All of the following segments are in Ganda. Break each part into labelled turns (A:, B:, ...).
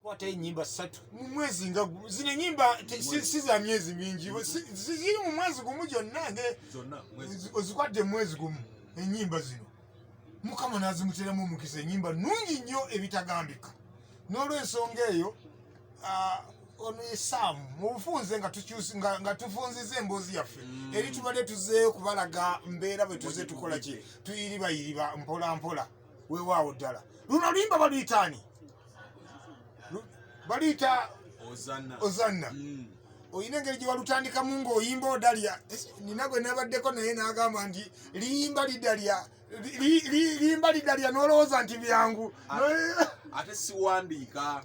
A: kwata enyimba 3 mu mwezi nga zino nyimba si za myezi mingi ziri mu mwezi gumu gyonna ozikwadde mwezi gumu enyimba zino Mukama nazimuteramu omukisa enyimba nungi nnyo ebitagambika n'olwensonga eyo ono Sam mu bufunze nga tufunzize emboozi yaffe eri tubadde tuzeeyo kubalaga mbeera bwe tuze tukola ki tuyiribayiriba mpola mpola weewaawo ddala luno luyimba baluyitaani baluyita Ozanna oyina engeri gye walutandikamu ng'oyimba Odalya nina gwe nabaddeko naye n'agamba nti liyimba lidalya n'olowooza nti byangu
B: ate siwandiika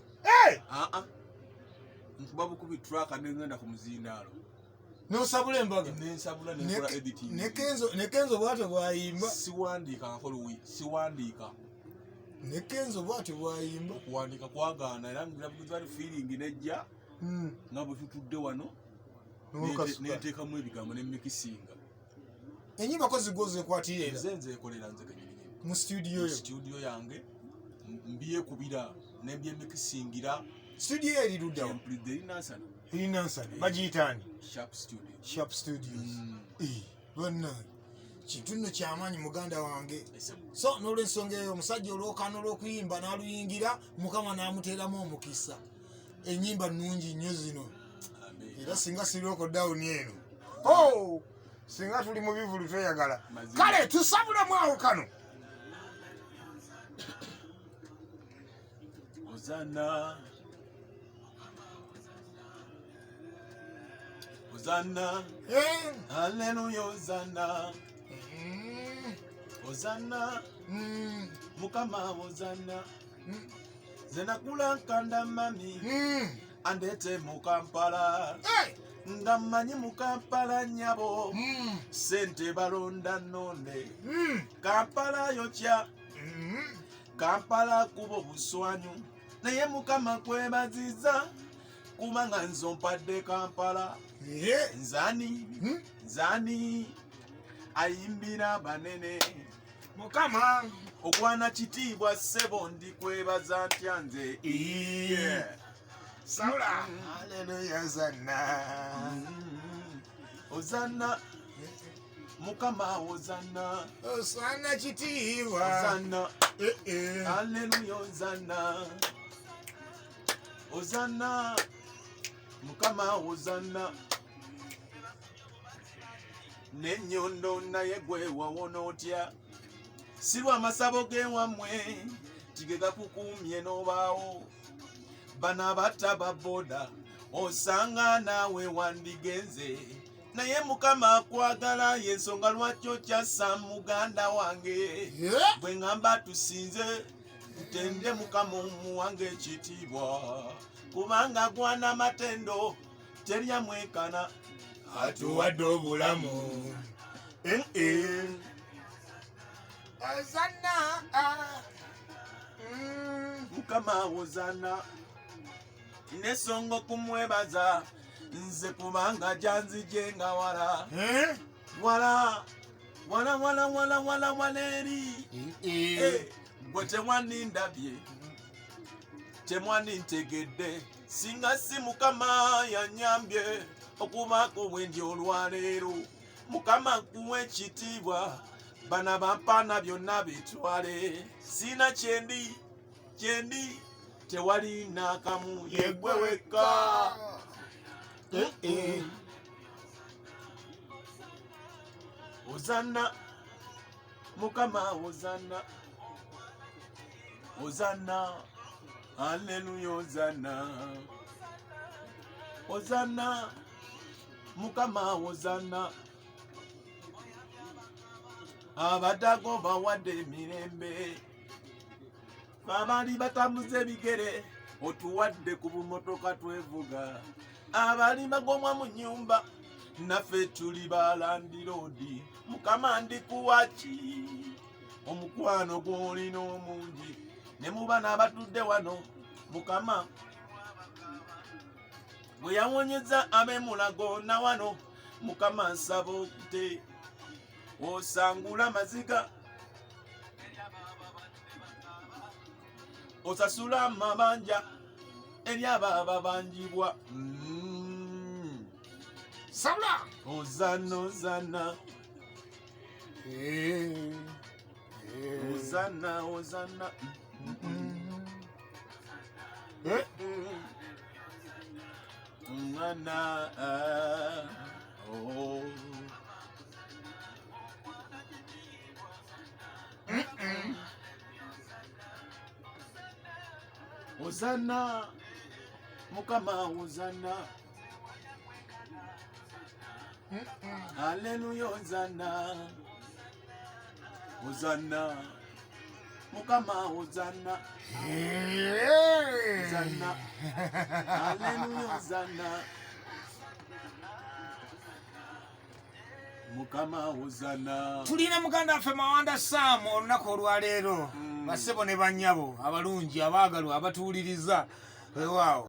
B: nkuba bukubi traka nengenda ku muzindaalo
A: nosabula embaga
B: nensabula nenkola editing
A: nekenzo bwate bwayimba
B: siwandiika nkolo siwandiika
A: nekenzo bwate bwayimba
B: okuwandiika kwagaana era ngirabugizwali feeling nejja nga bwe tutudde wano neteekamu ebigambo nemikisinga
A: enyimba ko zigoze ekwatirira
B: nzeekolera nze kenyini
A: mu studio
B: yange mbyekubira nebyemikisingira
A: studio eri luddawo erinansana bagiyitaani Sharp Studios bonna kintu nno kyamaanyi muganda wange so n'olwensonga eyo omusajja olwokaana olw'okuyimba n'aluyingira Mukama n'amuteeramu omukisa enyimba nnungi nnyo zino era singa sirioko dawuni eno singa tuli mu bivulu tweyagala kale tusabulemu awo kano
B: Hosanna, hallelujah, Hosanna, Hosanna, Mukama Hosanna, zenakula kanda mami, andete mukampala, ngamanyi mukampala nyabo, sente balonda nonde, kampala yocha, kampala kubo buswanyu, naye Mukama kwebaziza, kubanga nzompadde Kampala. Nzani ayimbira banene
A: Mukama
B: okwana kitiibwa ssebo ndikwebaza ntya nze
A: Saula haleluya
B: Hosanna Mukama Hosanna
A: kitiibwa
B: Hosanna haleluya Hosanna Mukama Hosanna Nenyondo naye gwe wawona otya sirwa amasabo ge wammwe kigega kukumye n'obaawo bana batta boda osanga naawe wandigenze naye Mukama akwagala yensonga lwaki okyassa muganda wange bwe ngamba tusinze tutende Mukama omuwange ekitiibwa kubanga gwana matendo terya mwekana
A: atuwadde obulamu Hosanna
B: Mukama Hosanna nesonga kumwebaza nze kubanga janzije nga wala eri gwe temwanindabye temwanintegedde singa si Mukama yanyambye okubaako bwendi olwaleero Mukama kuwa ekitiibwa bana bampaana byonna bitwale sina kyendi tewali naakamu yegwe wekka Hosanna Mukama Hosanna hallelujah Hosanna Mukama Hosanna abadago bawadde emirembe abali batambuza ebigere otuwadde ku bumotoka twevuga abali bagomwa mu nnyumba naffe tuli balandiroodi Mukama ndikuwaki omukwano gw'olina omungi ne mu bana abatudde wano Mukama bwe yawonyeza ab'emulago na wano Mukama nsaba okute osangula maziga osasula amabanja eri ababa banjibwa
A: sabula
B: ozana ozana ozana ozana umwana oh ozana mukama ozana haleluya ozana ozana mukama ozana ozana haleluya ozana mukama ozana.
A: Tulina muganda waffe Mawanda Sam olunaku olwaleero bassebo ne bannyabo abalungi abaagalwa abatuwuliriza weewaawo